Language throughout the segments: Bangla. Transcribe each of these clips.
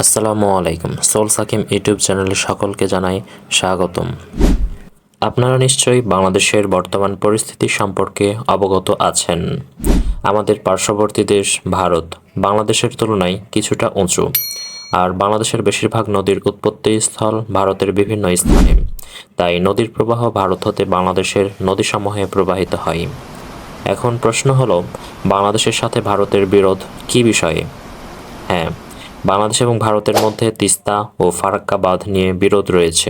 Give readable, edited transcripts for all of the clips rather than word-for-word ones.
আসসালামু আলাইকুম। সোল সাকিম ইউটিউব চ্যানেলে সকলকে জানাই স্বাগতম। আপনারা নিশ্চয়ই বাংলাদেশের বর্তমান পরিস্থিতি সম্পর্কে অবগত আছেন। আমাদের পার্শ্ববর্তী দেশ ভারত বাংলাদেশের তুলনায় কিছুটা উঁচু, আর বাংলাদেশের বেশিরভাগ নদীর উৎপত্তিস্থল ভারতের বিভিন্ন স্থানে। তাই নদীর প্রবাহ ভারত হতে বাংলাদেশের নদীসমূহে প্রবাহিত হয়। এখন প্রশ্ন হলো, বাংলাদেশের সাথে ভারতের বিরোধ কী বিষয়ে? হ্যাঁ, বাংলাদেশ এবং ভারতের মধ্যে তিস্তা ও ফারাক্কা বাঁধ নিয়ে বিরোধ রয়েছে।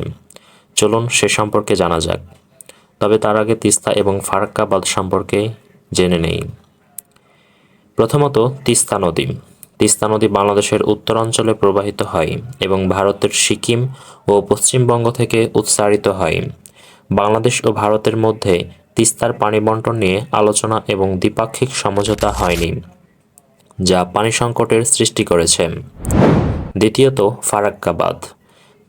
চলুন সে সম্পর্কে জানা যাক। তবে তার আগে তিস্তা এবং ফারাক্কা বাঁধ সম্পর্কে জেনে নেই। প্রথমত, তিস্তা নদী। তিস্তা নদী বাংলাদেশের উত্তরাঞ্চলে প্রবাহিত হয় এবং ভারতের সিকিম ও পশ্চিমবঙ্গ থেকে উৎসারিত হয়। বাংলাদেশ ও ভারতের মধ্যে তিস্তার পানি বণ্টন নিয়ে আলোচনা এবং দ্বিপাক্ষিক সমঝোতা হয়নি, যা পানি সংকটের সৃষ্টি করেছে। দ্বিতীয়ত, ফারাক্কা বাঁধ।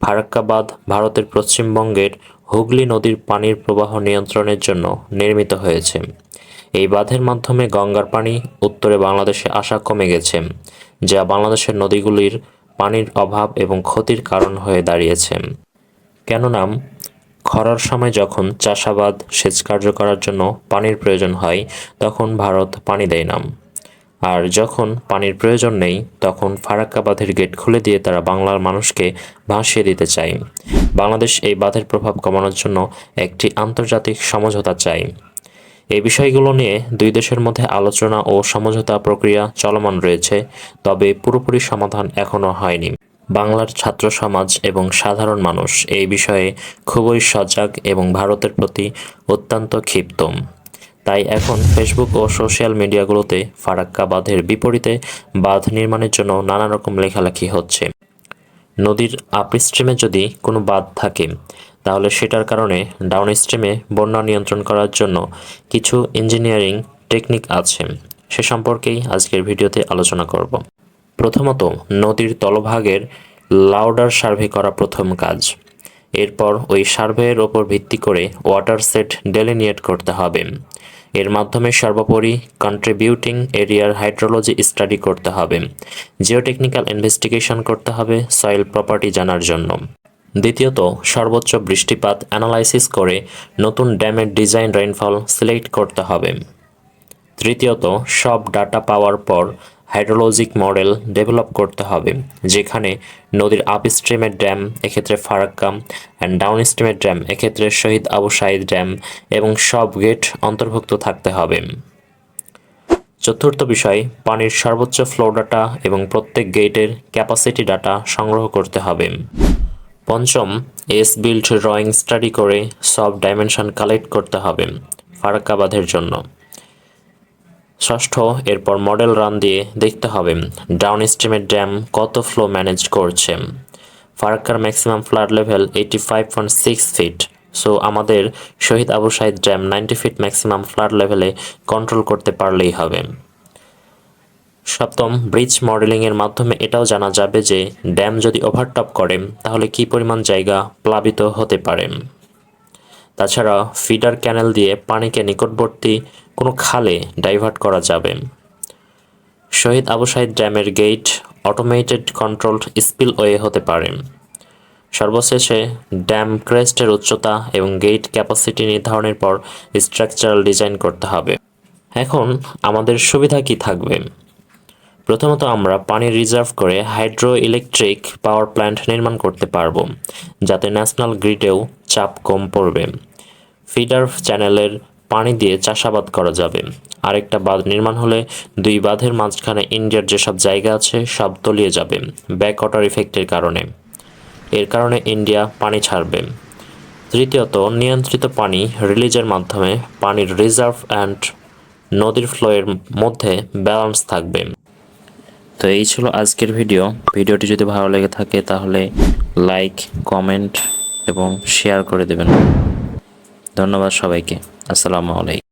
ফারাক্কা বাঁধ ভারতের পশ্চিমবঙ্গের হুগলি নদীর পানির প্রবাহ নিয়ন্ত্রণের জন্য নির্মিত হয়েছে। এই বাঁধের মাধ্যমে গঙ্গার পানি উত্তরে বাংলাদেশে আসা কমে গেছে, যা বাংলাদেশের নদীগুলির পানির অভাব এবং ক্ষতির কারণ হয়ে দাঁড়িয়েছে। কেননা খরার সময় যখন চাষাবাদ সেচ কার্য করার জন্য পানির প্রয়োজন হয়, তখন ভারত পানি দেয় না। আর যখন পানির প্রয়োজন নেই, তখন ফারাক্কা বাঁধের গেট খুলে দিয়ে তারা বাংলার মানুষকে ভাসিয়ে দিতে চায়। বাংলাদেশ এই বাঁধের প্রভাব কমানোর জন্য একটি আন্তর্জাতিক সমঝোতা চায়। এই বিষয়গুলো নিয়ে দুই দেশের মধ্যে আলোচনা ও সমঝোতা প্রক্রিয়া চলমান রয়েছে, তবে পুরোপুরি সমাধান এখনও হয়নি। বাংলার ছাত্র সমাজ এবং সাধারণ মানুষ এই বিষয়ে খুবই সজাগ এবং ভারতের প্রতি অত্যন্ত ক্ষিপ্ত। তাই এখন ফেসবুক ও সোশ্যাল মিডিয়াগুলোতে ফারাক্কা বাঁধের বিপরীতে বাঁধ নির্মাণের জন্য নানা রকম লেখালেখি হচ্ছে। নদীর আপস্ট্রিমে যদি কোনো বাঁধ থাকে, তাহলে সেটার কারণে ডাউনস্ট্রিমে বন্যা নিয়ন্ত্রণ করার জন্য কিছু ইঞ্জিনিয়ারিং টেকনিক আছে। সে সম্পর্কেই আজকের ভিডিওতে আলোচনা করব। প্রথমত, নদীর তলভাগের লাউডার সার্ভে করা প্রথম কাজ। এরপর ওই সার্ভের ওপর ভিত্তি করে ওয়াটার সেট ডেলিনিয়েট করতে হবে। এর মাধ্যমে সর্বোপরি কন্ট্রিবিউটিং এরিয়ার হাইড্রোলজি স্টাডি করতে হবে। জিওটেকনিক্যাল ইনভেস্টিগেশন করতে হবে সয়েল প্রপার্টি জানার জন্য। দ্বিতীয়ত, সর্বোচ্চ বৃষ্টিপাত অ্যানালাইসিস করে নতুন ড্যামের ডিজাইন রেইনফল সিলেক্ট করতে হবে। তৃতীয়ত, সব ডাটা পাওয়ার পর হাইড্রোলজিক মডেল ডেভেলপ করতে হবে, যেখানে নদীর আপস্ট্রিমের ড্যাম, এক্ষেত্রে ফারাক্কা, অ্যান্ড ডাউনস্ট্রিমের ড্যাম, এক্ষেত্রে শহীদ আবু সাঈদ ড্যাম, এবং সব গেট অন্তর্ভুক্ত থাকতে হবে। চতুর্থ বিষয়, পানির সর্বোচ্চ ফ্লো ডাটা এবং প্রত্যেক গেটের ক্যাপাসিটি ডাটা সংগ্রহ করতে হবে। পঞ্চম, এস বিল্ড ড্রয়িং স্টাডি করে সব ডাইমেনশন কালেক্ট করতে হবে ফারাক্কা বাঁধের জন্য। ষষ্ঠ, এরপর মডেল রান দিয়ে দেখতে হবে ডাউনস্ট্রিমের ড্যাম কত ফ্লো ম্যানেজ করছে। ফারাক্কার maximum flood level 85.6 feet, so আমাদের Shahid Abu Sayeed dam 90 feet maximum flood লেভেলে কন্ট্রোল করতে পারলেই হবে। সপ্তম, ব্রিজ মডেলিংয়ের মাধ্যমে এটাও জানা যাবে যে ড্যাম যদি ওভারটপ করে তাহলে কী পরিমাণ জায়গা প্লাবিত হতে পারে। তাছাড়া ফিডার ক্যানেল দিয়ে পানিকে নিকটবর্তী কোনো খালে ডাইভার্ট করা যাবে। শহীদ আবু সাঈদ ড্যামের গেট অটোমেটেড কন্ট্রোলড স্পিলওয়ে হতে পারে। সর্বশেষে ড্যাম ক্রেস্টের উচ্চতা এবং গেট ক্যাপাসিটি নির্ধারণের পর স্ট্রাকচারাল ডিজাইন করতে হবে। এখন আমাদের সুবিধা কি থাকবে? প্রথমত, আমরা পানি রিজার্ভ করে হাইড্রো ইলেকট্রিক পাওয়ার প্ল্যান্ট নির্মাণ করতে পারব, যাতে ন্যাশনাল গ্রিডেও চাপ কম পড়বে। ফিডার চ্যানেলের পানি দিয়ে চাষাবাদ করা যাবে। আরেকটা বাঁধ নির্মাণ হলে দুই বাঁধের মাঝখানে ইন্ডিয়ার যেসব জায়গা আছে সব তলিয়ে যাবে ব্যাক ওয়াটার ইফেক্টের কারণে। এর কারণে ইন্ডিয়া পানি ছাড়বে। তৃতীয়ত, নিয়ন্ত্রিত পানি রিলিজের মাধ্যমে পানির রিজার্ভ অ্যান্ড নদীর ফ্লোয়ের মধ্যে ব্যালেন্স থাকবে। তো এই ছিল আজকের ভিডিওটি যদি ভালো লেগে থাকে তাহলে লাইক, কমেন্ট এবং শেয়ার করে দেবেন। ধন্যবাদ সবাইকে। আসসালামু আলাইকুম।